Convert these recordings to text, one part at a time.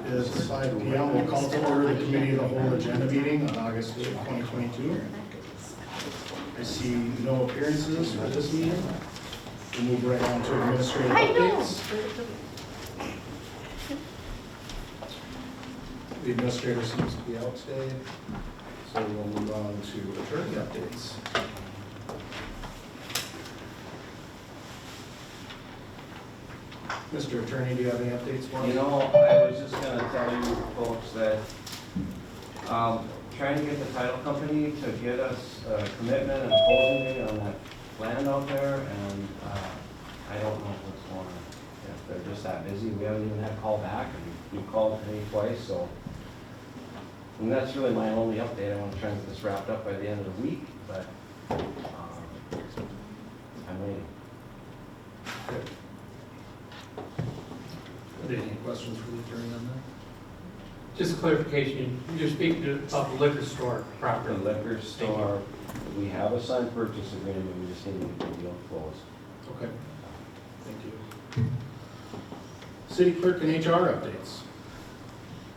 It's 5 p.m. We'll call to order the committee of the whole agenda meeting on August 8, 2022. I see no appearances for this meeting. We'll move right on to administrative updates. The administrator seems to be out today, so we'll move on to attorney updates. Mr. Attorney, do you have any updates for us? You know, I was just going to tell you folks that trying to get the title company to get us a commitment and closing date on that land out there, and I don't know what's going on. If they're just that busy, we haven't even had a call back, and we've called today twice, so. And that's really my only update. I want to try and get this wrapped up by the end of the week, but I'm waiting. Good. Are there any questions for the attorney on that? Just clarification, you're speaking about the liquor store The property. liquor store, we have a signed purchase agreement, we just need to get the deal closed. Okay. Thank you. City clerk and HR updates.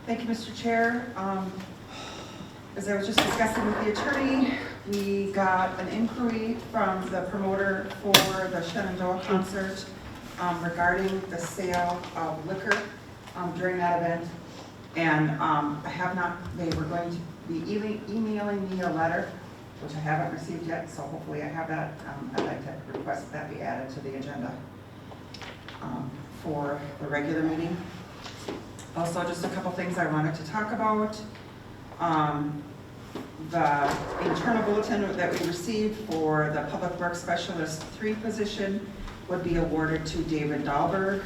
Thank you, Mr. Chair. As I was just discussing with the attorney, we got an inquiry from the promoter for the Mndot concert regarding the sale of liquor during that event. And I have not, they were going to be emailing me a letter, which I haven't received yet, so hopefully I have that. I'd like to request that be added to the agenda for the regular meeting. Also, just a couple things I wanted to talk about. The internal bulletin that we received for the Public Works Specialist 3 position would be awarded to David Dahlberg.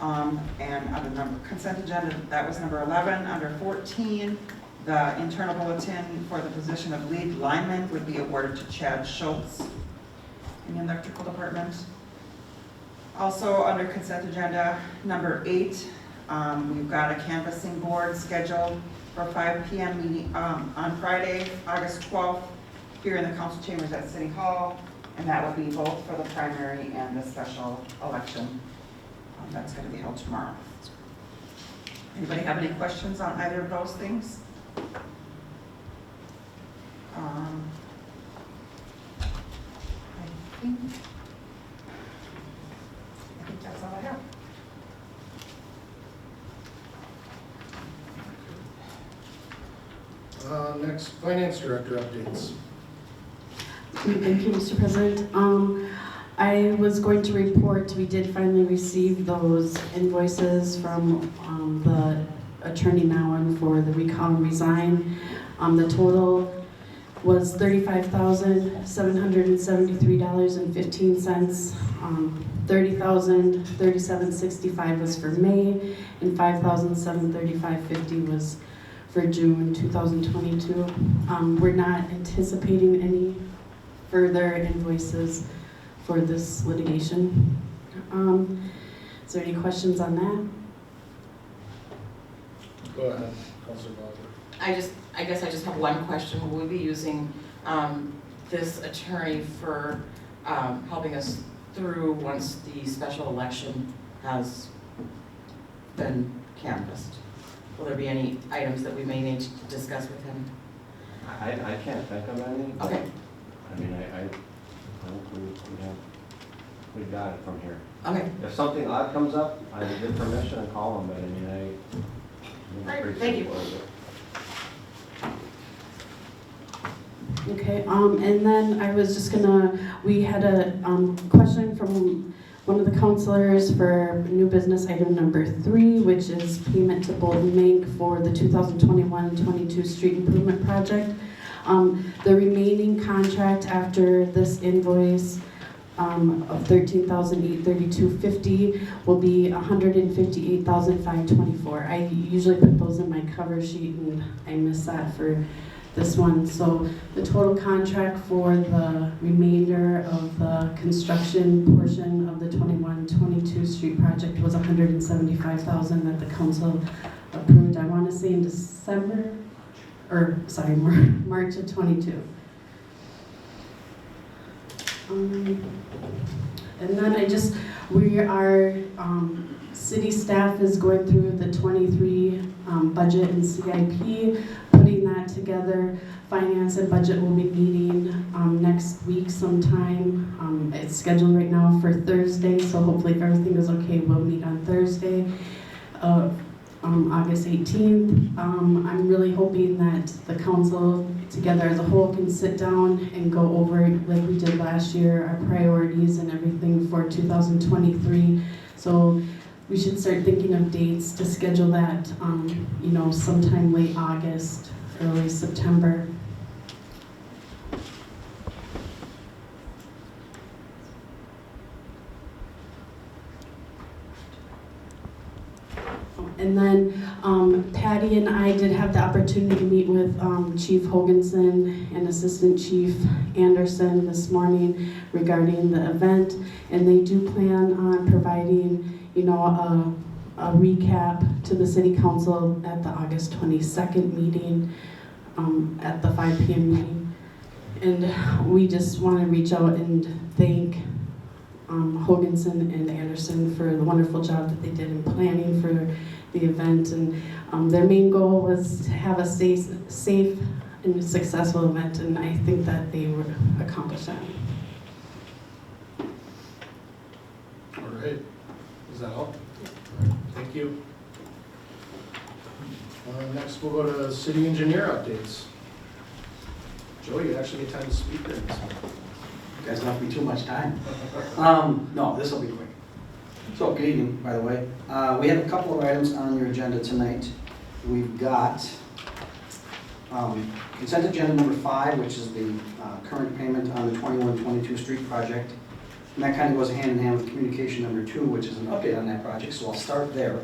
And under number consent agenda, that was number 11. Under 14, the internal bulletin for the position of lead lineman would be awarded to Chad Schultz in the electrical department. Also, under consent agenda, number 8, we've got a canvassing board scheduled for 5 p.m. meeting on Friday, August 12th, here in the council chambers at City Hall, and that will be both for the primary and the special election. That's going to be held tomorrow. Anybody have any questions on either of those things? I think that's all I have. Next, finance director updates. Thank you, Mr. President. I was going to report, we did finally receive those invoices from the attorney Nowen for the recall and resign. The total was $35,773.15. $30,037.65 was for May, and $5,735.50 was for June 2022. We're not anticipating any further invoices for this litigation. Is there any questions on that? Go ahead, Councilor Bowser. I guess I just have one question. Will we be using this attorney for helping us through once the special election has been canvassed? Will there be any items that we may need to discuss with him? I can't think of any. Okay. I mean, I think we got it from here. Okay. If something odd comes up, I get permission and call them, but I mean, Right, thank you. Okay, and then I was just we had a question from one of the counselors for new business item number 3, which is payment to Bolden Bank for the 2021-22 street improvement project. The remaining contract after this invoice of $13,832.50 will be $158,524. I usually put those in my cover sheet, and I missed that for this one. So the total contract for the remainder of the construction portion of the 21-22 street project was $175,000 that the council approved, I want to say in March of 22. And then we are city staff is going through the 23 budget and CIP, putting that together. Finance and budget will be meeting next week sometime. It's scheduled right now for Thursday, so hopefully if everything is okay, we'll meet on Thursday, August 18th. I'm really hoping that the council together as a whole can sit down and go over, like we did last year, our priorities and everything for 2023. So we should start thinking of dates to schedule that, sometime late August, early September. And then Patty and I did have the opportunity to meet with Chief Hoganson and Assistant Chief Anderson this morning regarding the event, and they do plan on providing, a recap to the City Council at the August 22nd meeting, at the 5 p.m. meeting. And we just want to reach out and thank Hoganson and Anderson for the wonderful job that they did in planning for the event, and their main goal was to have a safe and successful event, and I think that they would accomplish that. All right, is that all? Thank you. Next, we'll go to city engineer updates. Joe, you actually get time to speak there this one. You guys left me too much time. No, this will be quick. So, good evening, by the way. We have a couple of items on your agenda tonight. We've got consent agenda number 5, which is the current payment on the 2122 street project. And that kind of goes hand in hand with communication number 2, which is an update on that project, so I'll start there.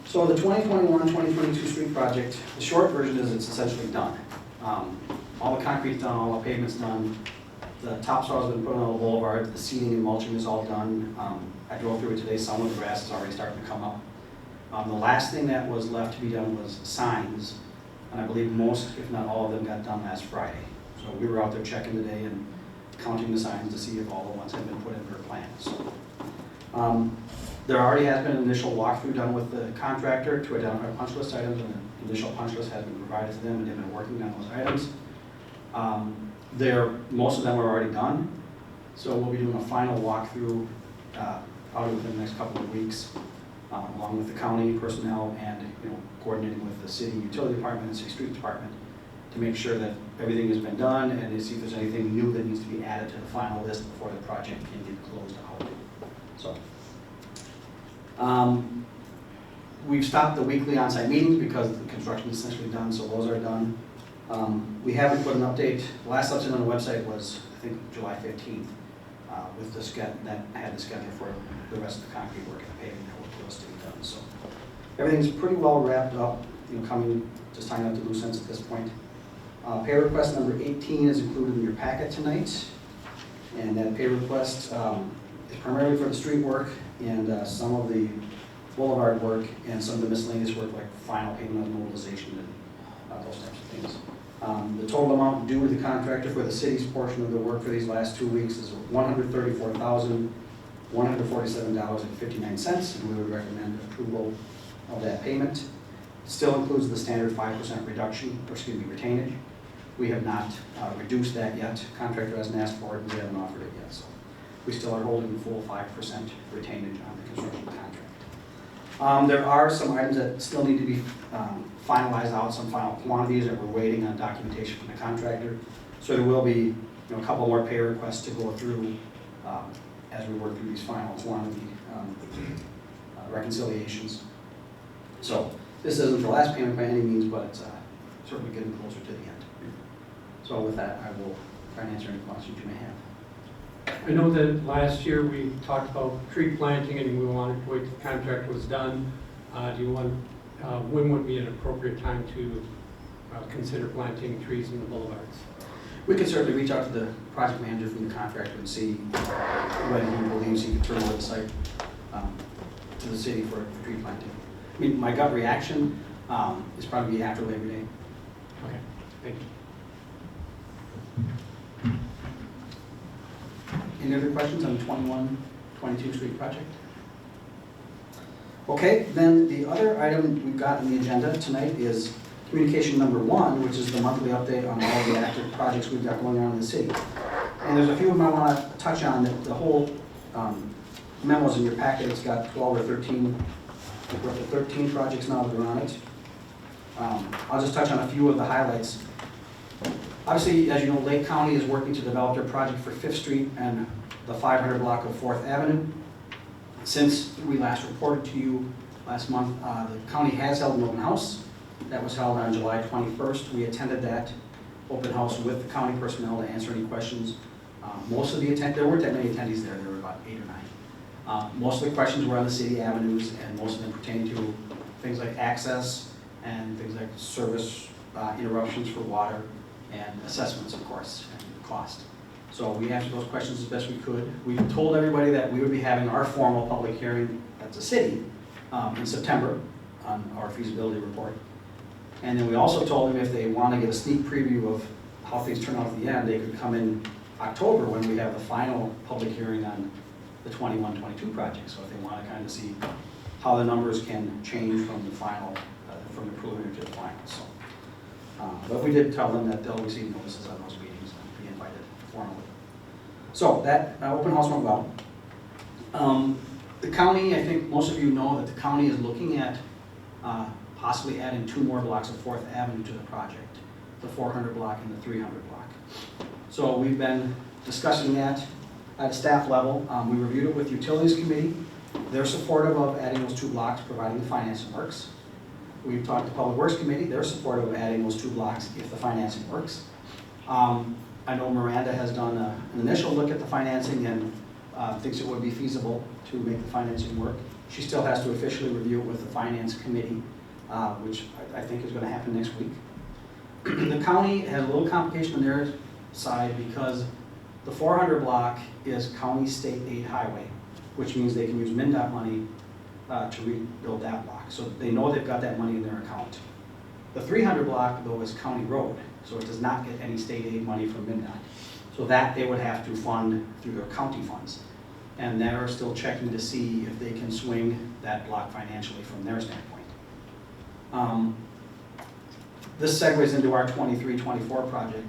So the 2021-2022 street project, the short version is it's essentially done. All the concrete's done, all the pavement's done. The topsoil's been put on the boulevard, the seeding and mulching is all done. I drove through it today, some of the grass is already starting to come up. The last thing that was left to be done was signs, and I believe most, if not all of them, got done last Friday. So we were out there checking today and counting the signs to see if all the ones had been put in their plans. There already has been an initial walkthrough done with the contractor to identify punch list items, and an initial punch list has been provided to them, and they've been working on those items. Most of them are already done, so we'll be doing a final walkthrough probably within the next couple of weeks, along with the county personnel and coordinating with the city utility department and city street department to make sure that everything has been done and to see if there's anything new that needs to be added to the final list before the project can get closed out. So, we've stopped the weekly on-site meetings because the construction is essentially done, so those are done. We haven't put an update. The last update on the website was, I think, July 15th, with the schedule that had the schedule for the rest of the concrete work and the paving that was to be done. So everything's pretty well wrapped up. Just tying up the loose ends at this point. Pay request number 18 is included in your packet tonight, and that pay request is primarily for the street work and some of the boulevard work and some of the miscellaneous work like final payment on mobilization and those types of things. The total amount due to the contractor for the city's portion of the work for these last 2 weeks is $134,147.59, and we would recommend approval of that payment. It still includes the standard 5% reduction, or excuse me, retainage. We have not reduced that yet. Contractor hasn't asked for it, and we haven't offered it yet. So we still are holding the full 5% retainage on the construction contract. There are some items that still need to be finalized out, some final quantities that we're waiting on documentation from the contractor. So there will be a couple more pay requests to go through as we work through these final quantity reconciliations. So this isn't the last payment by any means, but it's certainly getting closer to the end. So with that, I will try and answer any questions you may have. I know that last year we talked about tree planting and we wanted to wait till the contract was done. When would be an appropriate time to consider planting trees in the boulevards? We can certainly reach out to the project manager from the contractor and see when he believes he can turn over the site to the city for tree planting. I mean, my gut reaction is probably after Labor Day. Okay, thank you. Any other questions on the 21-22 street project? Okay, then the other item we've got on the agenda tonight is communication number 1, which is the monthly update on all the active projects we've got going on in the city. And there's a few of them I want to touch on. The whole memo's in your packet. It's got 12 or 13, I think we're up to 13 projects now that are on it. I'll just touch on a few of the highlights. Obviously, as you know, Lake County is working to develop their project for 5th Street and the 500 block of 4th Avenue. Since we last reported to you last month, the county has held an open house. That was held on July 21st. We attended that open house with the county personnel to answer any questions. Most of the there weren't that many attendees there. There were about 8 or 9. Most of the questions were on the city avenues, and most of them pertain to things like access and things like service interruptions for water and assessments, of course, and cost. So we answered those questions as best we could. We told everybody that we would be having our formal public hearing at the city in September on our feasibility report. And then we also told them if they want to get a sneak preview of how things turn out at the end, they could come in October when we have the final public hearing on the 21-22 project. So if they want to kind of see how the numbers can change from the final, from the preliminary to the final. So, but we did tell them that they'll receive notices on those meetings and be invited formally. So that open house went well. The county, I think most of you know that the county is looking at possibly adding 2 more blocks of 4th Avenue to the project, the 400 block and the 300 block. So we've been discussing that at a staff level. We reviewed it with the Utilities Committee. They're supportive of adding those 2 blocks, providing the financing works. We've talked to the Public Works Committee. They're supportive of adding those 2 blocks if the financing works. I know Miranda has done an initial look at the financing and thinks it would be feasible to make the financing work. She still has to officially review it with the Finance Committee, which I think is going to happen next week. The county has a little complication on their side because the 400 block is county state aid highway, which means they can use Mndot money to rebuild that block. So they know they've got that money in their account. The 300 block, though, is county road, so it does not get any state aid money from Mndot. So that they would have to fund through their county funds. And they're still checking to see if they can swing that block financially from their standpoint. This segues into our 23-24 project.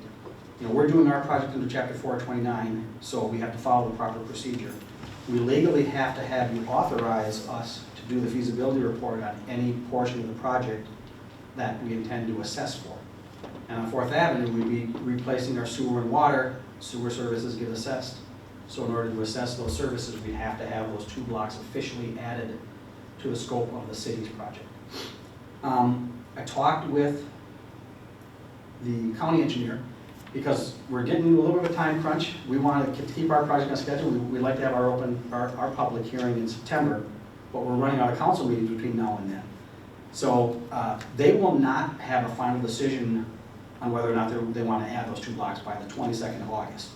You know, we're doing our project under Chapter 429, so we have to follow the proper procedure. We legally have to have you authorize us to do the feasibility report on any portion of the project that we intend to assess for. And on 4th Avenue, we'd be replacing our sewer and water. Sewer services get assessed. So in order to assess those services, we have to have those 2 blocks officially added to the scope of the city's project. I talked with the county engineer because we're getting a little bit of a time crunch. We want to keep our project on schedule. We'd like to have our public hearing in September, but we're running out of council meetings between now and then. So they will not have a final decision on whether or not they want to add those 2 blocks by the 22nd of August.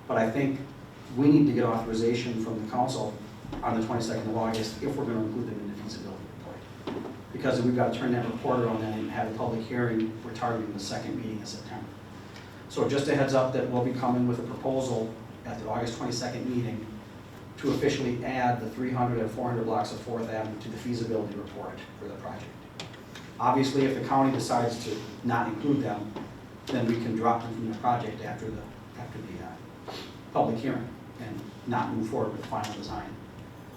But I think we need to get authorization from the council on the 22nd of August if we're going to include them in the feasibility report. Because we've got to turn that report around and have a public hearing. We're targeting the 2nd meeting in September. So just a heads up that we'll be coming with a proposal at the August 22nd meeting to officially add the 300 and 400 blocks of 4th Avenue to the feasibility report for the project. Obviously, if the county decides to not include them, then we can drop them from the project after the public hearing and not move forward with the final design.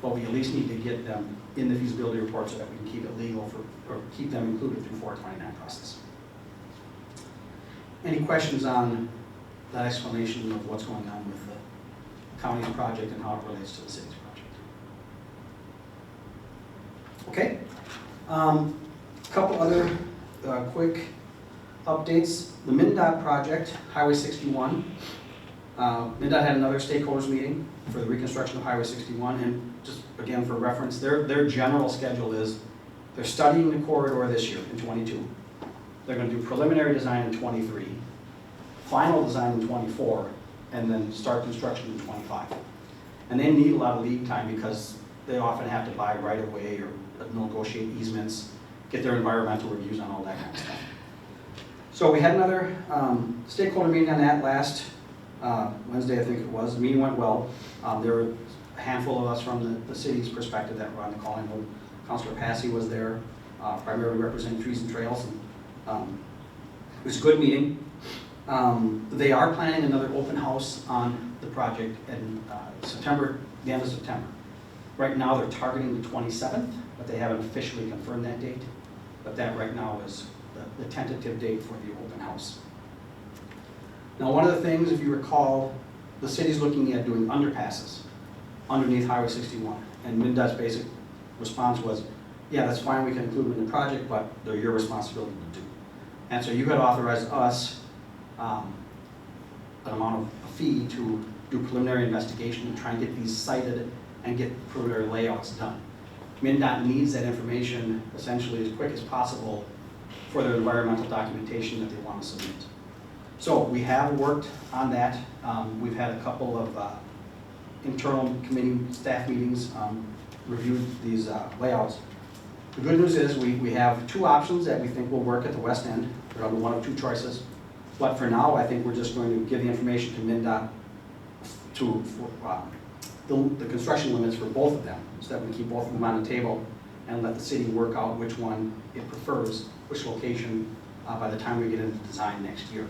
But we at least need to get them in the feasibility report so that we can keep it legal or keep them included through 429 process. Any questions on that explanation of what's going on with the county's project and how it relates to the city's project? Okay. A couple other quick updates. The Mndot project, Highway 61. Mndot had another stakeholders meeting for the reconstruction of Highway 61, and just again for reference, their general schedule is they're studying the corridor this year in 22. They're going to do preliminary design in 23, final design in 24, and then start construction in 25. And they need a lot of lead time because they often have to buy right of way or negotiate easements, get their environmental reviews on all that kind of stuff. So we had another stakeholder meeting on that last Wednesday, I think it was. The meeting went well. There were a handful of us from the city's perspective that were on the call. I know a Councilor Passy was there, primarily representing Trees and Trails. And, it was a good meeting. They are planning another open house on the project in September, the end of September. Right now, they're targeting the 27th, but they haven't officially confirmed that date. But that right now is the tentative date for the open house. Now, one of the things, if you recall, the city's looking at doing underpasses underneath Highway 61. And Mndot's basic response was, yeah, that's fine, we can include them in the project, but they're your responsibility to do. And so you had authorized us an amount of a fee to do preliminary investigation and try and get these cited and get preliminary layouts done. Mndot needs that information essentially as quick as possible for their environmental documentation that they want to submit. So we have worked on that. We've had a couple of internal committee staff meetings, reviewed these layouts. The good news is we have two options that we think will work at the west end. There are one of two choices. But for now, I think we're just going to give the information to Mndot to the construction limits for both of them, so that we keep both of them on the table and let the city work out which one it prefers, which location, by the time we get into design next year.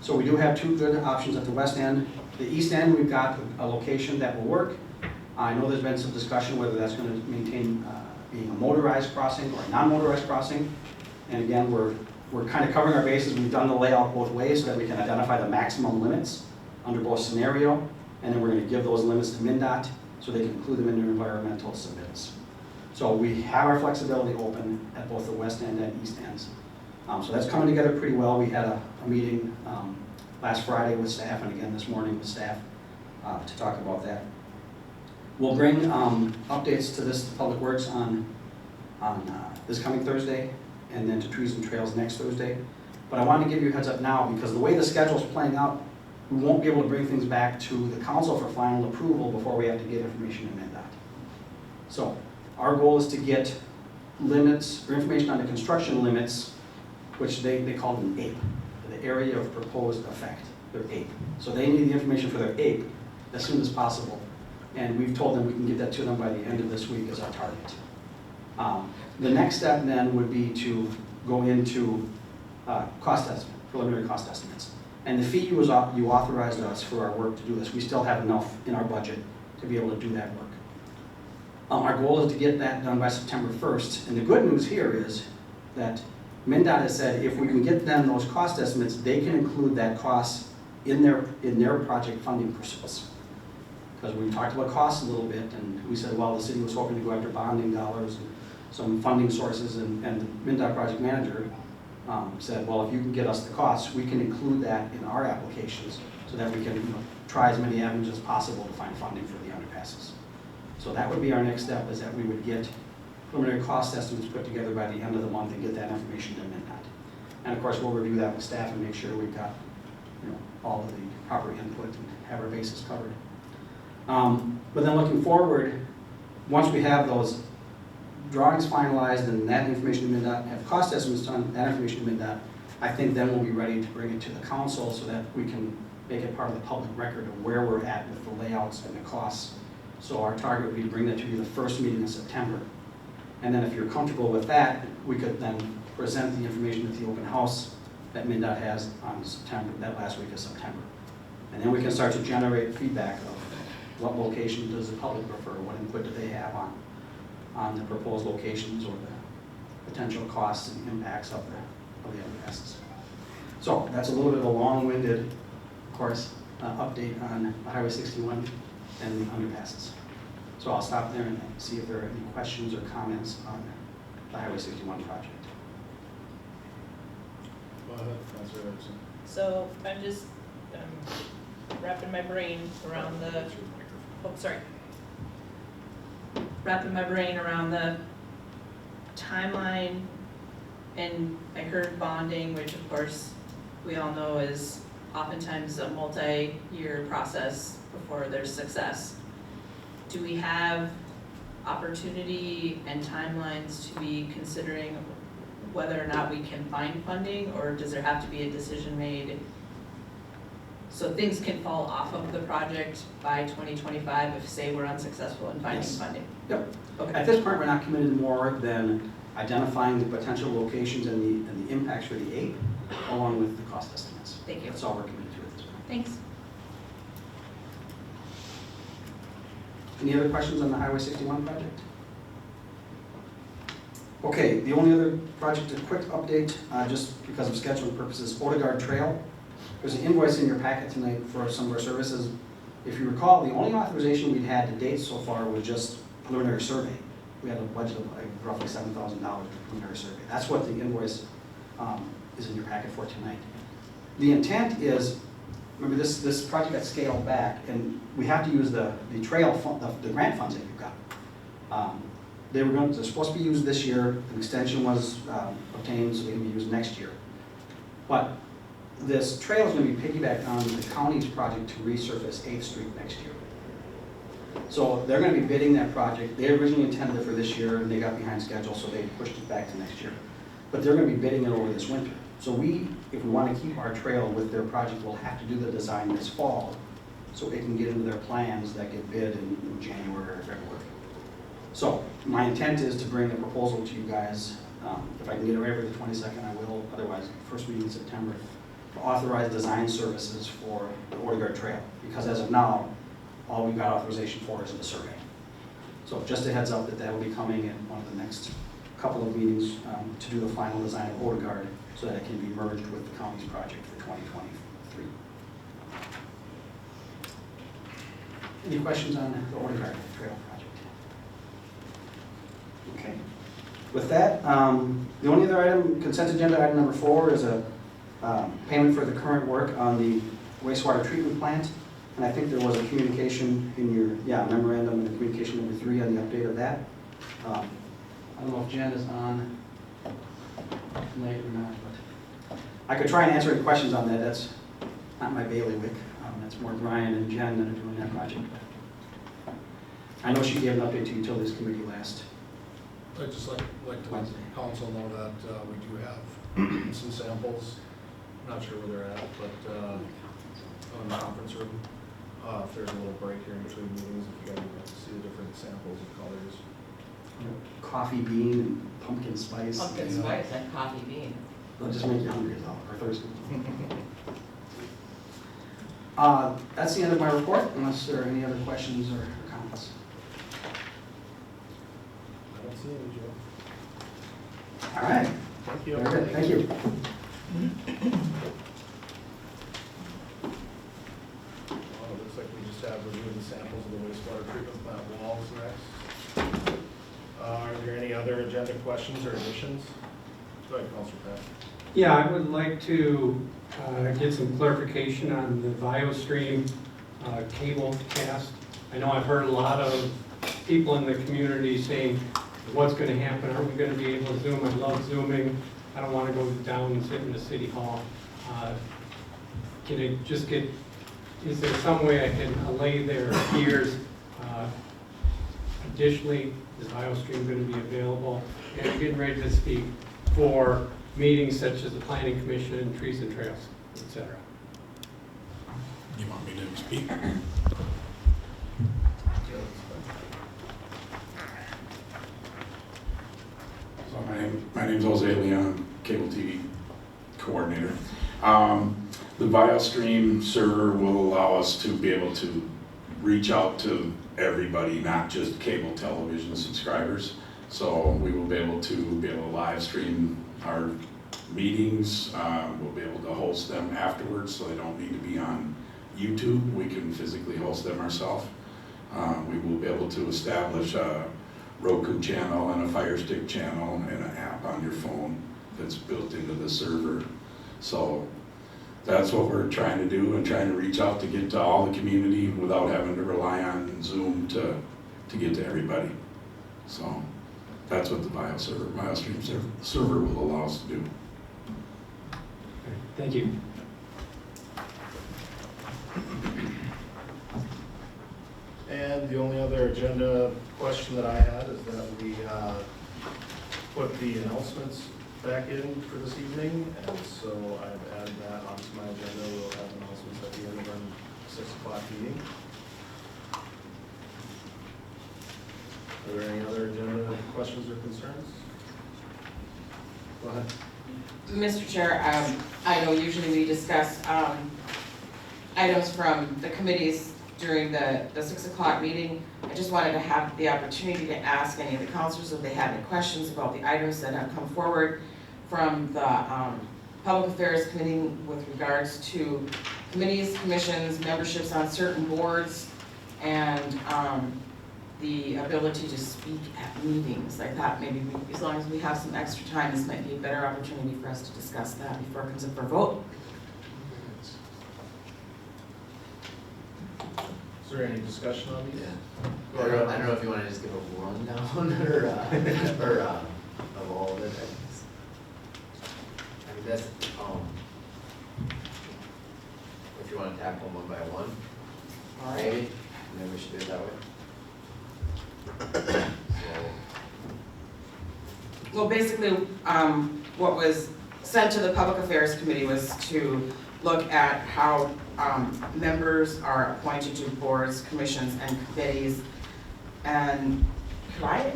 So we do have two good options at the west end. The east end, we've got a location that will work. I know there's been some discussion whether that's going to maintain being a motorized crossing or a non-motorized crossing. And again, we're kind of covering our bases. We've done the layout both ways so that we can identify the maximum limits under both scenario. And then we're going to give those limits to Mndot so they can include them in their environmental submittals. So we have our flexibility open at both the west end and east ends. So that's coming together pretty well. We had a meeting last Friday with staff and again this morning with staff to talk about that. We'll bring updates to this to Public Works on this coming Thursday and then to Trees and Trails next Thursday. But I wanted to give you a heads up now because the way the schedule's playing out, we won't be able to bring things back to the council for final approval before we have to get information to Mndot. So our goal is to get limits or information on the construction limits, which they call them APE, the area of proposed effect. They're APE. So they need the information for their APE as soon as possible. And we've told them we can get that to them by the end of this week as our target. The next step then would be to go into cost estimate, preliminary cost estimates. And the fee you authorized us for our work to do this. We still have enough in our budget to be able to do that work. Our goal is to get that done by September 1st. And the good news here is that Mndot has said if we can get them those cost estimates, they can include that cost in their project funding pursuits. Because we talked about costs a little bit, and we said, well, the city was hoping to go after bonding dollars and some funding sources, and the Mndot project manager said, well, if you can get us the costs, we can include that in our applications so that we can try as many avenues as possible to find funding for the underpasses. So that would be our next step, is that we would get preliminary cost estimates put together by the end of the month and get that information to Mndot. And of course, we'll review that with staff and make sure we've got all of the proper input and have our bases covered. But then looking forward, once we have those drawings finalized and that information to Mndot, have cost estimates done, that information to Mndot, I think then we'll be ready to bring it to the council so that we can make it part of the public record of where we're at with the layouts and the costs. So our target would be to bring that to you the first meeting in September. And then if you're comfortable with that, we could then present the information at the open house that Mndot has on September, that last week of September. And then we can start to generate feedback of what location does the public prefer, what input do they have on the proposed locations or the potential costs and impacts of the underpasses. So that's a little bit of a long-winded, of course, update on Highway 61 and the underpasses. So I'll stop there and see if there are any questions or comments on the Highway 61 project. Go ahead, Councilor Erickson. So I'm just wrapping my brain around the, wrapping my brain around the timeline, and I heard bonding, which of course we all know is oftentimes a multi-year process before there's success. Do we have opportunity and timelines to be considering whether or not we can find funding, or does there have to be a decision made So things can fall off of the project by 2025 if, say, we're unsuccessful in finding Yes. funding. Yep. Okay. At this point, we're not committed more than identifying the potential locations and the impacts for the APE, along with the cost estimates. Thank you. That's all we're committed to at this point. Thanks. Any other questions on the Highway 61 project? Okay, the only other project, a quick update, just because of scheduling purposes, Odegaard Trail. There's an invoice in your packet tonight for some of our services. If you recall, the only authorization we'd had to date so far was just preliminary survey. We had a budget of like roughly $7,000 for preliminary survey. That's what the invoice is in your packet for tonight. The intent is, remember this project got scaled back, and we have to use the trail fund, the grant funds that you've got. They're supposed to be used this year. An extension was obtained, so they can be used next year. But this trail is going to be piggybacked on the county's project to resurface 8th Street next year. So they're going to be bidding that project. They originally intended it for this year, and they got behind schedule, so they pushed it back to next year. But they're going to be bidding it over this winter. So if we want to keep our trail with their project, we'll have to do the design this fall, so it can get into their plans that get bid in January or February. So my intent is to bring a proposal to you guys. If I can get it ready for the 22nd, I will. Otherwise, first meeting in September, to authorize design services for the Odegaard Trail. Because as of now, all we've got authorization for is the survey. So just a heads up that that will be coming in one of the next couple of meetings to do the final design of Odegaard so that it can be merged with the county's project for 2023. Any questions on the Odegaard Trail project? Okay. With that, the only other item, consent agenda item number 4 is a payment for the current work on the wastewater treatment plant. And I think there was a communication in your, memorandum and communication number 3 on the update of that. I don't know if Jen is on late or not, but I could try and answer any questions on that. That's not my bailiwick. That's more Brian and Jen that are doing that project. I know she gave an update to Utilities Committee last. I'd just like to let the council know that we do have some samples. Not sure where they're at, but on the conference room. If there's a little break here in between meetings, if you guys want to see the different samples of colors. Coffee bean and pumpkin spice. Pumpkin spice and coffee bean. It'll just make you hungry as hell, or thirsty. That's the end of my report, unless there are any other questions or comments. I don't see any, Joe. All right. Thank you. Very good. Thank you. Well, it looks like we just have reviewed the samples of the wastewater treatment plant walls next. Are there any other agenda questions or additions? Go ahead, Councilor Pat. Yeah, I would like to get some clarification on the VioStream cable cast. I know I've heard a lot of people in the community saying, what's going to happen? Are we going to be able to Zoom? I love Zooming. I don't want to go down and sit in the city hall. Can it just get, is there some way I can allay their fears? Additionally, is VioStream going to be available? And I'm getting ready to speak for meetings such as the Planning Commission, Trees and Trails, etc. You want me to speak? So my name's Jose Leon, Cable TV Coordinator. The VioStream server will allow us to be able to reach out to everybody, not just cable television subscribers. So we will be able to live stream our meetings. We'll be able to host them afterwards, so they don't need to be on YouTube. We can physically host them ourselves. We will be able to establish a Roku channel and a Fire Stick channel and an app on your phone that's built into the server. So that's what we're trying to do, and trying to reach out to get to all the community without having to rely on Zoom to get to everybody. So that's what the VioStream server will allow us to do. Thank you. And the only other agenda question that I had is that we put the announcements back in for this evening, and so I've added that onto my agenda. We'll have announcements at the end of our 6 o'clock meeting. Are there any other agenda questions or concerns? Go ahead. Mr. Chair, I know usually we discuss items from the committees during the 6 o'clock meeting. I just wanted to have the opportunity to ask any of the councilors if they had any questions about the items that have come forward from the Public Affairs Committee with regards to committees, commissions, memberships on certain boards, and the ability to speak at meetings. I thought maybe as long as we have some extra time, this might be a better opportunity for us to discuss that before it comes up for vote. Is there any discussion on these? Yeah. I don't know if you want to just give a rundown or of all of it. I mean, that's, if you want to tackle them one by one, All right. maybe we should do it that way. So, Well, basically, what was sent to the Public Affairs Committee was to look at how members are appointed to boards, commissions, and committees. And could I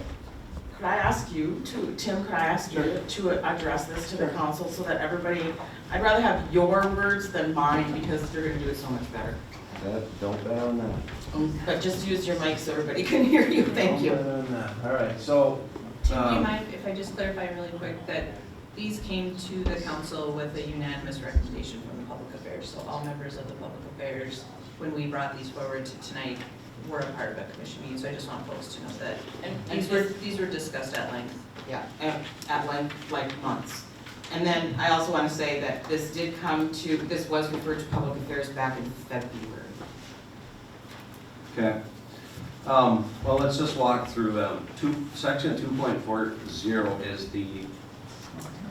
ask you to, Tim, could I ask you to address this to the council so that everybody, I'd rather have your words than mine because you're gonna do it so much better. Don't bet on that. But just use your mic so everybody can hear you, thank you. Don't bet on that. All right, so. Do you mind if I just clarify really quick that these came to the council with a unanimous recommendation from the Public Affairs? So all members of the Public Affairs, when we brought these forward to tonight, were a part of a commission meeting. So I just want folks to know that And these were discussed at length. Yeah, at length, like months. And then I also want to say that this was referred to Public Affairs back in February. Okay. Well, let's just walk through them. Section 2.40 is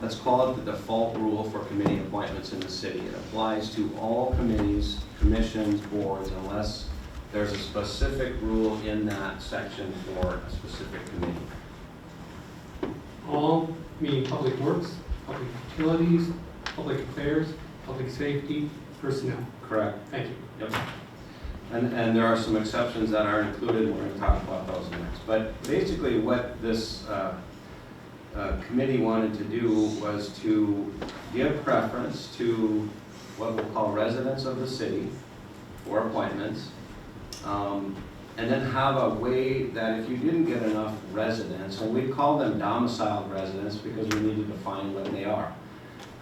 let's call it the default rule for committee appointments in the city. It applies to all committees, commissions, boards, unless there's a specific rule in that section for a specific committee. All, meaning public works, public utilities, public affairs, public safety, personnel. Correct. Thank you. Yep. And there are some exceptions that are included, and we're going to talk about those next. But basically what this committee wanted to do was to give preference to what we'll call residents of the city for appointments, and then have a way that if you didn't get enough residents, and we call them domiciled residents because we need to define what they are.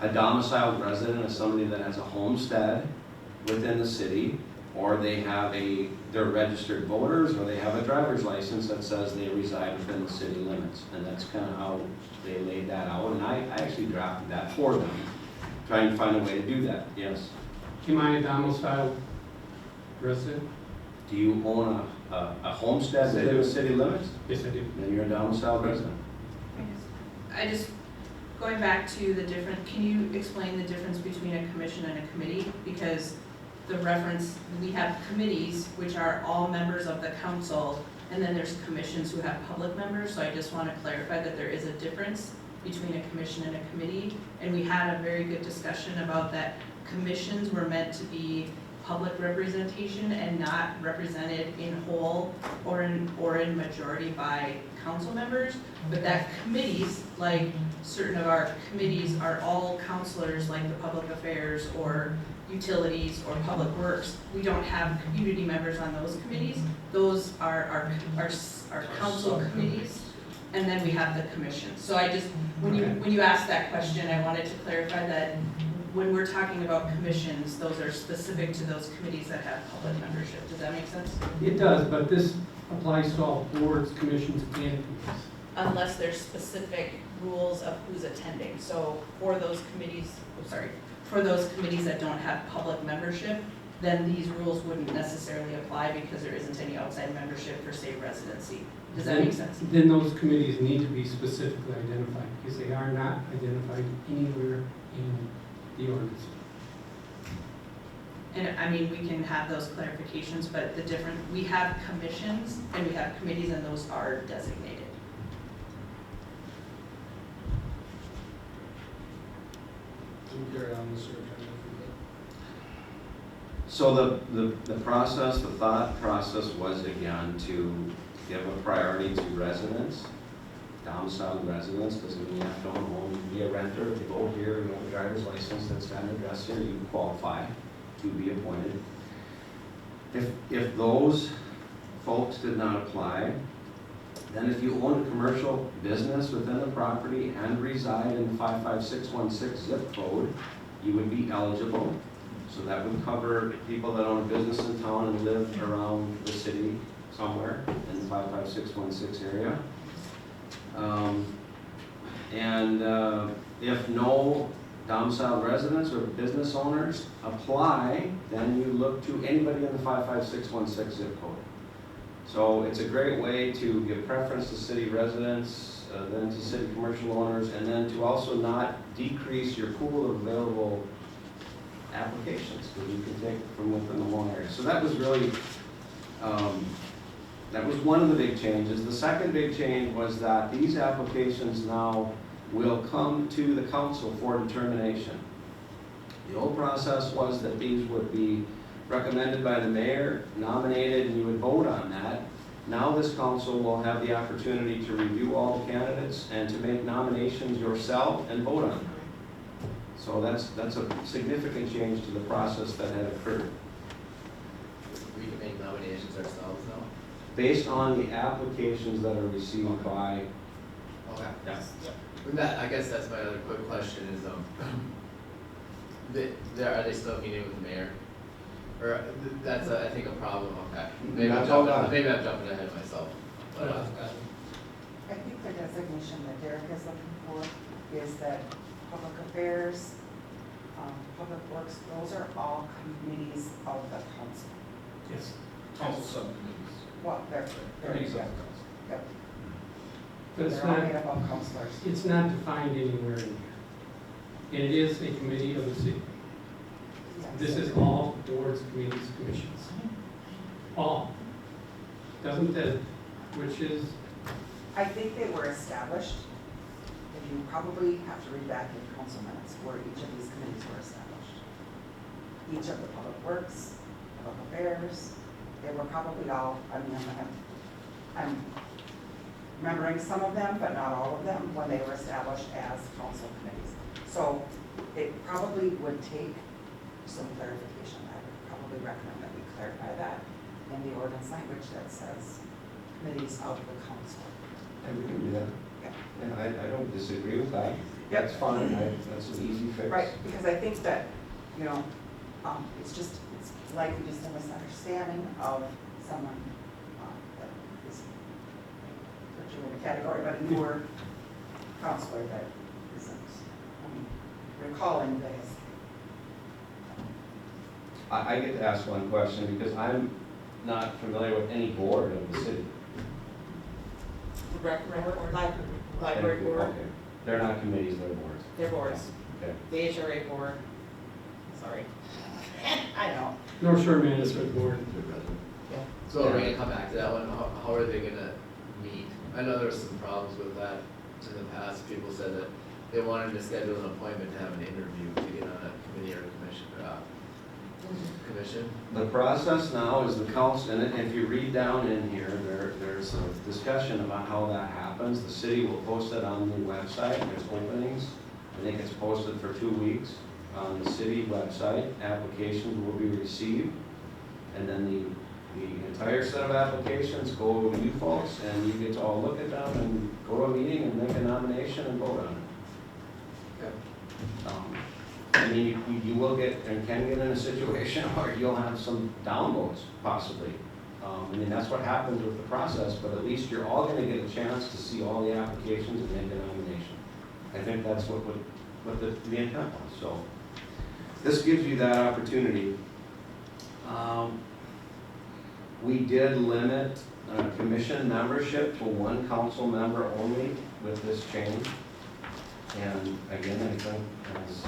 A domiciled resident is somebody that has a homestead within the city, or they're registered voters, or they have a driver's license that says they reside within the city limits. And that's kind of how they laid that out, and I actually drafted that for them, trying to find a way to do that, yes. Am I a domiciled resident? Do you own a homestead within the city limits? Yes, I do. Then you're a domiciled resident. Going back to can you explain the difference between a commission and a committee? Because the reference, we have committees, which are all members of the council, and then there's commissions who have public members, so I just want to clarify that there is a difference between a commission and a committee, and we had a very good discussion about that commissions were meant to be public representation and not represented in whole or in majority by council members, but that committees, like certain of our committees are all councilors, like the public affairs or utilities or public works. We don't have community members on those committees. Those are our council committees, and then we have the commission. So I just, when you asked that question, I wanted to clarify that when we're talking about commissions, those are specific to those committees that have public membership. Does that make sense? It does, but this applies to all boards, commissions, and committees. Unless there's specific rules of who's attending. So for those committees, that don't have public membership, then these rules wouldn't necessarily apply because there isn't any outside membership for, say, residency. Does that make sense? Then those committees need to be specifically identified because they are not identified anywhere in the ordinance. And I mean, we can have those clarifications, but we have commissions and we have committees, and those are designated. to carry on the search. So the process, the thought process was again to give a priority to residents, domiciled residents, doesn't mean you have to own a home, you can be a renter, if you go here, you have a driver's license that's got an address here, you qualify to be appointed. If those folks did not apply, then if you own a commercial business within the property and reside in the 55616 zip code, you would be eligible. So that would cover people that own a business in town and live around the city somewhere in the 55616 area. If no domiciled residents or business owners apply, then you look to anybody in the 55616 zip code. So it's a great way to give preference to city residents, then to city commercial owners, and then to also not decrease your pool of available applications, because you can take from within the loan area. So that was really, that was one of the big changes. The second big change was that these applications now will come to the council for determination. The old process was that these would be recommended by the mayor, nominated, and you would vote on that. Now this council will have the opportunity to review all the candidates and to make nominations yourself and vote on them. So that's a significant change to the process that had occurred. We can make nominations ourselves now? Based on the applications that are received by, Okay. yes. And that, I guess that's my other quick question is, are they still meeting with the mayor? Or that's, I think, a problem, okay. Maybe I'm jumping ahead of myself. But, I think the designation that Derek is looking for is that public affairs, public works, those are all committees of the council. Yes. Council subcommittees. Well, they're, Committees of yeah, the council. yep. But it's They're all not, made up of councilors. it's not defined anywhere in here. And it is a committee of the city. This is all boards, committees, commissions. All. Doesn't that, which is, I think they were established, and you probably have to read back in council minutes where each of these committees were established. Each of the public works, public affairs, they were probably all, I mean, I'm remembering some of them, but not all of them, when they were established as council committees. So it probably would take some clarification. I would probably recommend that we clarify that in the ordinance language that says committees of the council. And we can do that. Yeah. And I don't disagree with that. Yep. That's fine, that's an easy fix. Right, because I think that, you know, it's likely just a misunderstanding of someone that is, put you in a category, but a newer counselor that isn't recalling the history. I get to ask one question because I'm not familiar with any board of the city. Library board, Okay. They're not committees, they're boards. they're boards, Okay. the HRA board, sorry. I know. North Shore Management Board. so are we gonna come back to that one? How are they gonna meet? I know there was some problems with that in the past. People said that they wanted to schedule an appointment to have an interview to get on a committee or commission. The process now is the council, and if you read down in here, there's a discussion about how that happens. The city will post it on the website, there's openings. I think it's posted for 2 weeks on the city website. Applications will be received, and then the entire set of applications go to you folks, and you get to all look at them and go to a meeting and make a nomination and vote on it. Okay. I mean, you will get, and can get in a situation where you'll have some downvotes, possibly. I mean, that's what happens with the process, but at least you're all gonna get a chance to see all the applications and make a nomination. I think that's what the intent was, so. This gives you that opportunity. We did limit commission membership to 1 council member only with this change. And again, I think, as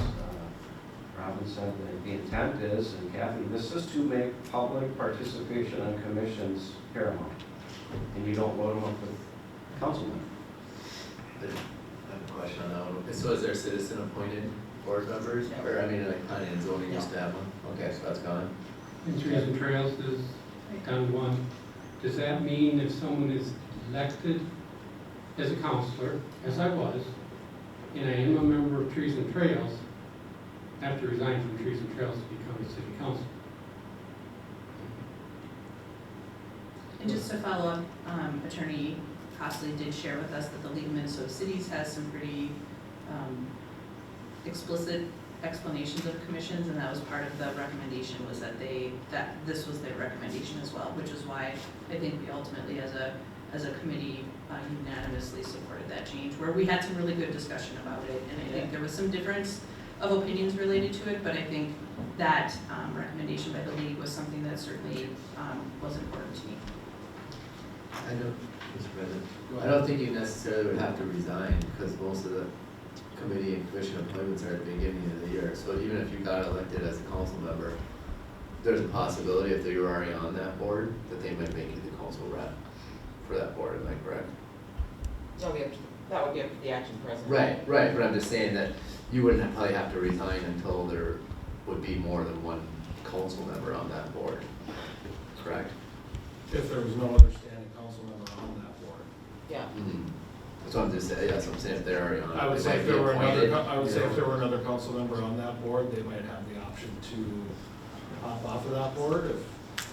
Robin said, the intent is, and Kathy, this is to make public participation on commissions paramount. And you don't load them up with council members. I have a question on that one. So is there citizen appointed board members, or I mean, like planning and zoning used to have one? Okay, so that's gone. And Trees and Trails is down to one. Does that mean if someone is elected as a counselor, as I was, and I am a member of Trees and Trails, I have to resign from Trees and Trails to become a city councilor? And just to follow up, Attorney Costley did share with us that the League of Minnesota Cities has some pretty explicit explanations of commissions, and that was part of the recommendation, was that this was their recommendation as well, which is why I think we ultimately as a committee unanimously supported that change, where we had some really good discussion about it, and I think there was some difference of opinions related to it, but I think that recommendation by the league was something that certainly was important to me. I don't, Mr. President, I don't think you necessarily would have to resign, because most of the committee and commission appointments are at the beginning of the year. So even if you got elected as a council member, there's a possibility if you were already on that board, that they might make you the council rep for that board, am I correct? That would be up to the acting president. Right, but I'm just saying that you wouldn't probably have to resign until there would be more than one council member on that board, correct? If there was no other standing council member on that board. Yeah. So I'm just saying, that's what I'm saying, if they're already on it. I would they say might if be there were appointed, another, I would say you if know. there were another council member on that board, they might have the option to hop off of that board if,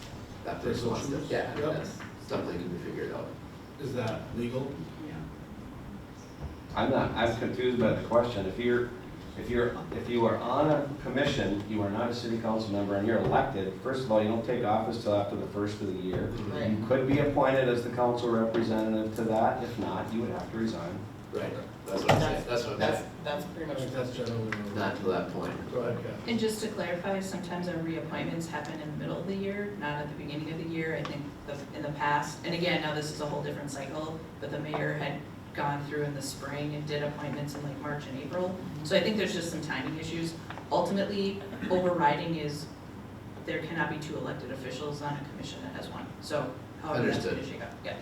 That person wants to, Choose? yeah, Yep. that's stuff that can be figured out. is that legal? I'm confused by the question. If you are on a commission, you are not a city council member and you're elected, first of all, you don't take office till after the first of the year. Right. You could be appointed as the council representative to that. If not, you would have to resign. Right. That's what I'm saying, that's what I'm saying, That's pretty I much. think that's generally. not to that point. Go ahead, Kathy. And just to clarify, sometimes our reappointments happen in the middle of the year, not at the beginning of the year. I think in the past, and again, now this is a whole different cycle, but the mayor had gone through in the spring and did appointments in like March and April. So I think there's just some timing issues. Ultimately, overriding is there cannot be two elected officials on a commission that has one. So however that's going to shake out, yeah.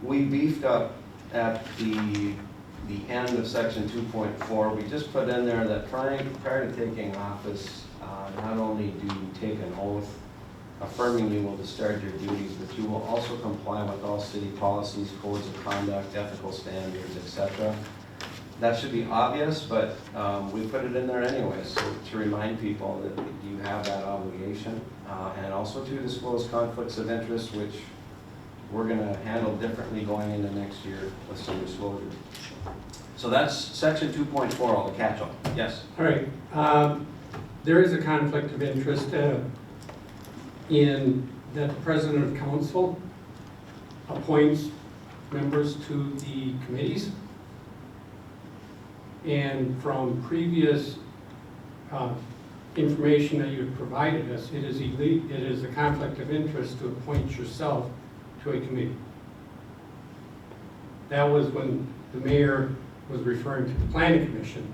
We beefed up at the end of section 2.4, we just put in there that prior to taking office, not only do you take an oath affirming you will discharge your duties, but you will also comply with all city policies, codes of conduct, ethical standards, etc. That should be obvious, but we put it in there anyway, so to remind people that you have that obligation, and also to disclose conflicts of interest, which we're going to handle differently going into next year with some disclosure. So that's section 2.4, all the catch-all. Yes? All right. There is a conflict of interest in that the president of council appoints members to the committees. And from previous information that you've provided us, it is a conflict of interest to appoint yourself to a committee. That was when the mayor was referring to the planning commission.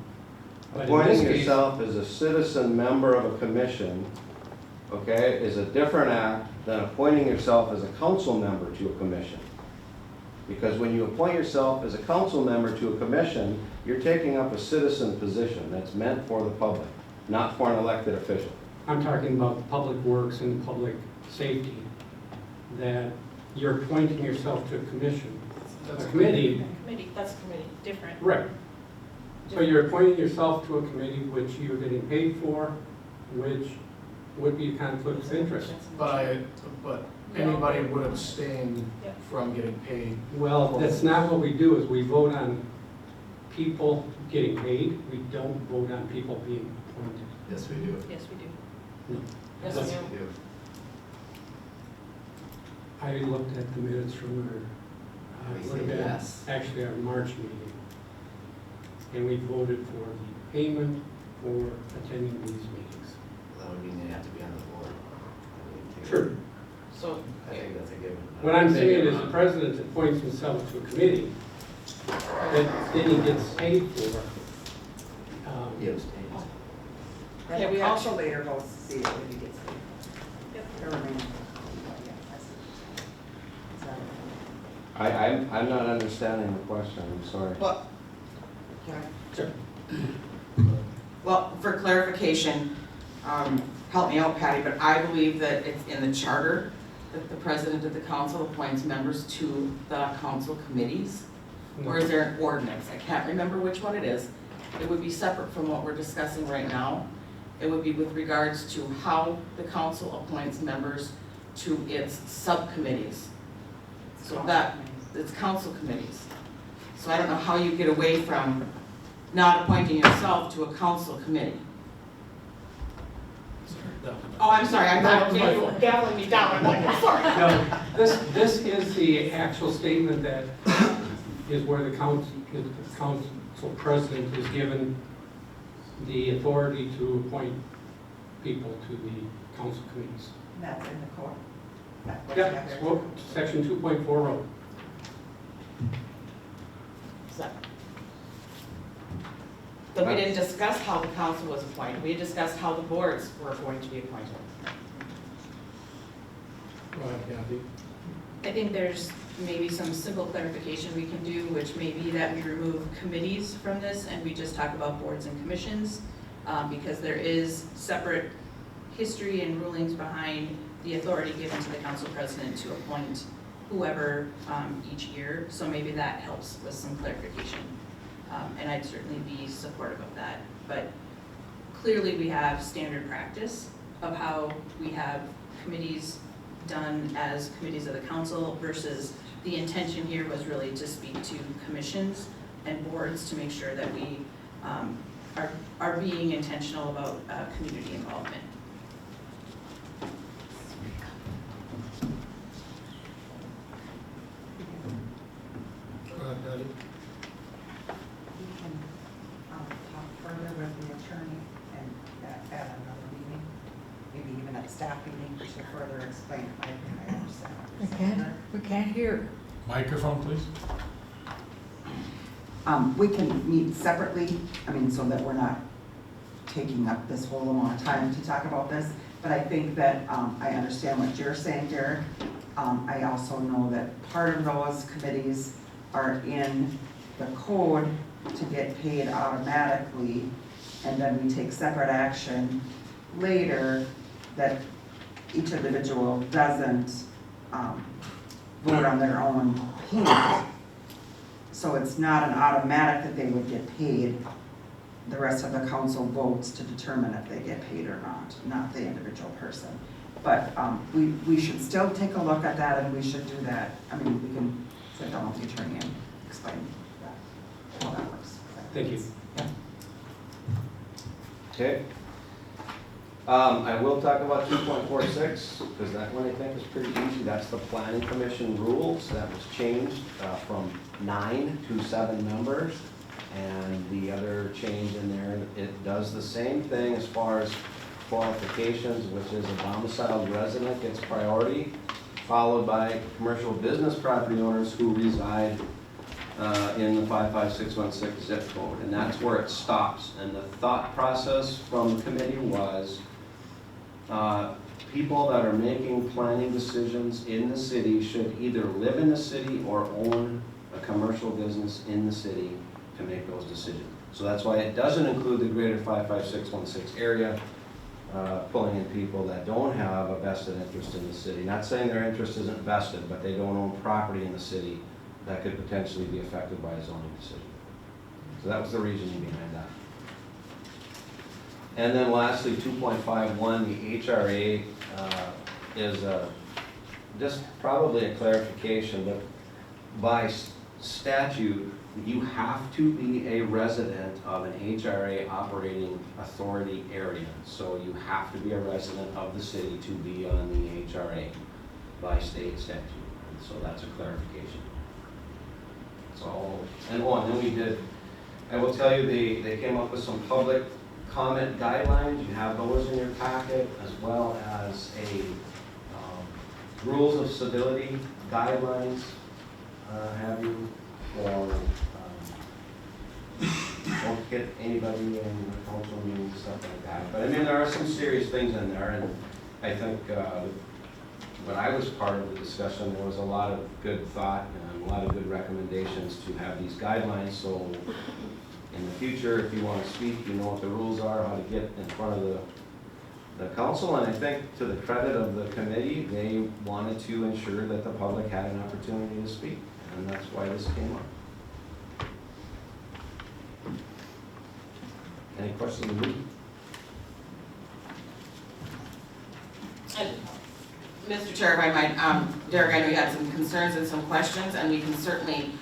But in this Appointing case, yourself as a citizen member of a commission, okay, is a different act than appointing yourself as a council member to a commission. Because when you appoint yourself as a council member to a commission, you're taking up a citizen position that's meant for the public, not for an elected official. I'm talking about public works and public safety, that you're appointing yourself to a commission. A committee, Committee, that's a committee, different. right. So you're appointing yourself to a committee which you're getting paid for, which would be a conflict of interest. But anybody would abstain Yeah. from getting paid. Well, that's not what we do, is we vote on people getting paid. We don't vote on people being appointed. Yes, we do. Yes, we do. Yes, Yes, ma'am. we do. I looked at the minutes from our, We would have say been yes. actually our March meeting. And we voted for the payment for attending these meetings. That would mean they have to be on the board. I mean, take- Sure. So, I think that's a given. What I'm saying is the president appoints himself to a committee, then he gets paid for. He abstains. And Yeah, we the have- council later goes to see it when he gets paid. Yep. Or remaining. I'm not understanding the question, I'm sorry. Well, sure. Well, for clarification, help me out, Patty, but I believe that it's in the charter that the president of the council appoints members to the council committees? Or is there an ordinance? I can't remember which one it is. It would be separate from what we're discussing right now. It would be with regards to how the council appoints members to its subcommittees. So that, it's council committees. So I don't know how you get away from not appointing yourself to a council committee. Oh, I'm sorry, I thought maybe you were gaveling me down, I'm like, I'm sorry. No, this is the actual statement that is where the council president is given the authority to appoint people to the council committees. And that's in the code. That's what you Yeah, have there. well, section 2.4 row. But we didn't discuss how the council was appointed, we discussed how the boards were going to be appointed. I think there's maybe some simple clarification we can do, which may be that we remove committees from this and we just talk about boards and commissions, because there is separate history and rulings behind the authority given to the council president to appoint whoever each year, so maybe that helps with some clarification. And I'd certainly be supportive of that, but clearly we have standard practice of how we have committees done as committees of the council versus the intention here was really to speak to commissions and boards to make sure that we are being intentional about community involvement. We can talk further with the attorney and at another meeting, maybe even at staff meeting to further explain. I understand what you're saying. We can't hear. Microphone, please. We can meet separately, I mean, so that we're not taking up this whole amount of time to talk about this. But I think that I understand what you're saying, Derek. I also know that part of those committees are in the code to get paid automatically, and then we take separate action later that each individual doesn't vote on their own payment. So it's not an automatic that they would get paid. The rest of the council votes to determine if they get paid or not the individual person. But we should still take a look at that, and we should do that. I mean, we can sit down with the attorney and explain that, how that works. Thank you. Okay. I will talk about 2.46, because that one I think is pretty easy. That's the planning commission rules. That was changed from 9 to 7 members. And the other change in there, it does the same thing as far as qualifications, which is a domiciled resident gets priority, followed by commercial business property owners who reside in the 55616 zip code. And that's where it stops. And the thought process from the committee was people that are making planning decisions in the city should either live in the city or own a commercial business in the city to make those decisions. So that's why it doesn't include the greater 55616 area, pulling in people that don't have a vested interest in the city. Not saying their interest isn't vested, but they don't own property in the city that could potentially be affected by a zoning decision. So that was the reasoning behind that. And then lastly, 2.51, the HRA is just probably a clarification, but by statute, you have to be a resident of an HRA operating authority area. So you have to be a resident of the city to be on the HRA by state statute. And so that's a clarification. So, and then we did, I will tell you, they came up with some public comment guidelines. You have those in your packet, as well as a rules of civility guidelines, have you, for don't get anybody in the council meetings, stuff like that. But I mean, there are some serious things in there, and I think the but I was part of the discussion. There was a lot of good thought and a lot of good recommendations to have these guidelines, so in the future, if you want to speak, you know what the rules are, how to get in front of the council, and I think to the credit of the committee, they wanted to ensure that the public had an opportunity to speak, and that's why this came up. Any questions of me? And, Mr. Chair, if I might, Derek, I know you had some concerns and some questions, and we can certainly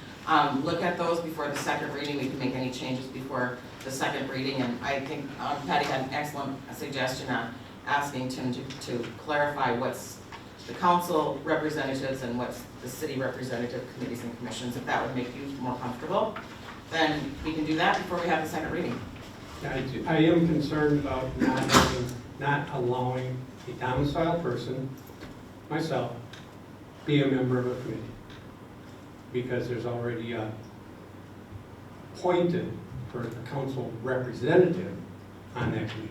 look at those before the second reading. We can make any changes before the second reading, and I think Patty had an excellent suggestion on asking Tim to clarify what's the council representatives and what's the city representative committees and commissions. If that would make you more comfortable, then we can do that before we have the second reading. I am concerned about not allowing a domiciled person, myself, be a member of a committee. Because there's already a appointed for the council representative on that committee.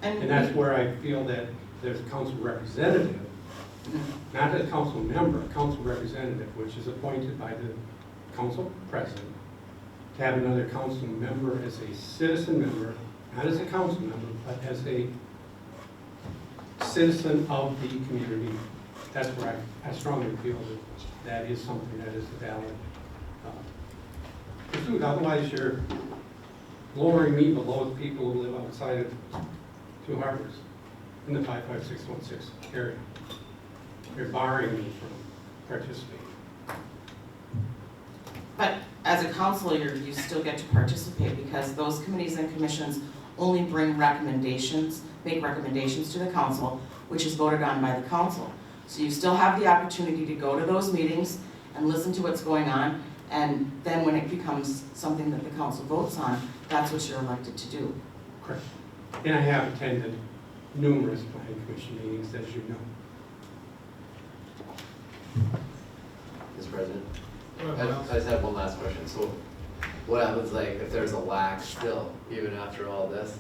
And that's where I feel that there's a council representative, not a council member, a council representative, which is appointed by the council president, to have another council member as a citizen member, not as a council member, but as a citizen of the community. That's where I strongly feel that is something that is a valid pursuit. Otherwise, you're lowering me below the people who live outside of Two Harbors in the 55616 area. You're barring me from participating. But as a councilor, you still get to participate because those committees and commissions only bring recommendations, make recommendations to the council, which is voted on by the council. So you still have the opportunity to go to those meetings and listen to what's going on, and then when it becomes something that the council votes on, that's what you're elected to do. Correct. And I have attended numerous planning commission meetings, as you know. Mr. President, I just have one last question. So what happens like if there's a lack still, even after all this,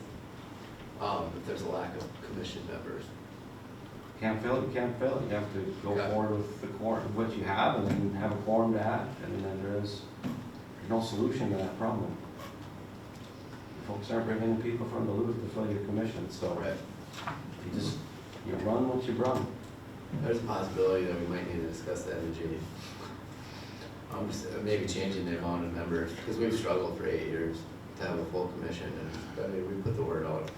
if there's a lack of commission members? Can't fill it, you can't fill it. You have to go Okay. forward with the quorum, what you have, and then have a quorum to act, and then there's no solution to that problem. Folks aren't bringing in people from Duluth to fill your commission, so Right. you run what you run. There's a possibility that we might need to discuss that in G. Maybe changing the amount of members, because we've struggled for 8 years to have a full commission, and I mean, we put the word out.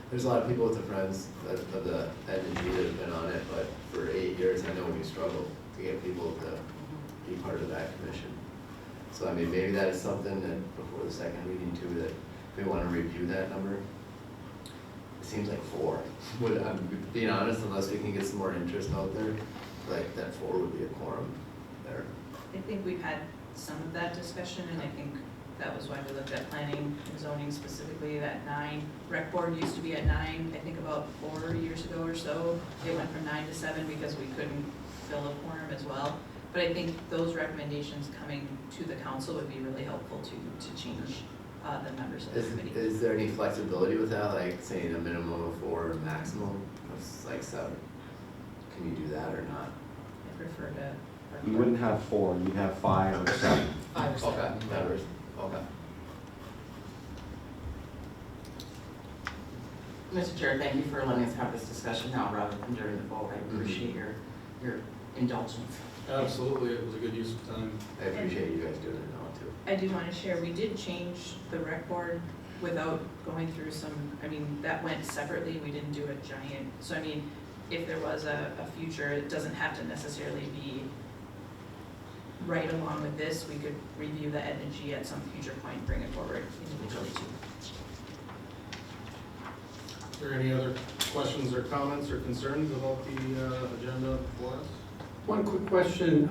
There's a lot of people with the friends of the NG that have been on it, but for 8 years, I know we struggled to get people to be part of that commission. So I mean, maybe that is something that before the second reading too, that we want to review that number. It seems like 4. I'm being honest, unless we can get some more interest out there, like that 4 would be a quorum there. I think we've had some of that discussion, and I think that was why we looked at planning and zoning specifically at 9. Rec board used to be at 9, I think about 4 years ago or so. It went from 9 to 7 because we couldn't fill a quorum as well. But I think those recommendations coming to the council would be really helpful to change the members of the committee. Is there any flexibility with that, like saying a minimum of 4 and maximum of like 7? Can you do that or not? I prefer to. You wouldn't have 4, you'd have 5 or 7. 5 or 7. Okay, members, okay. Mr. Chair, thank you for letting us have this discussion now rather than during the vote. I appreciate your indulgence. Absolutely, it was a good use of time. I appreciate you guys doing it now too. I do want to share, we did change the rec board without going through some, I mean, that went separately, we didn't do a giant, so I mean, if there was a future, it doesn't have to necessarily be right along with this, we could review the Ed and G at some future point, bring it forward individually too. Is there any other questions or comments or concerns about the agenda before us? One quick question.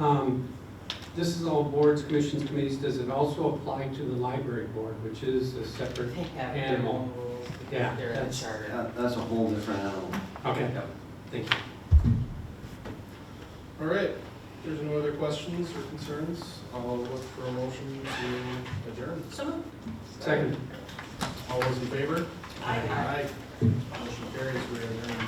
This is all boards, commissions, committees. Does it also apply to the library board, which is a separate They have their animal? own rules. Yeah, They're in the that's- charter. That's a whole different animal. Okay, thank you. All right, if there's no other questions or concerns, I'll look for a motion to adjourn. So Second. All those in favor? Aye. Aye. Motion carries, we adjourn.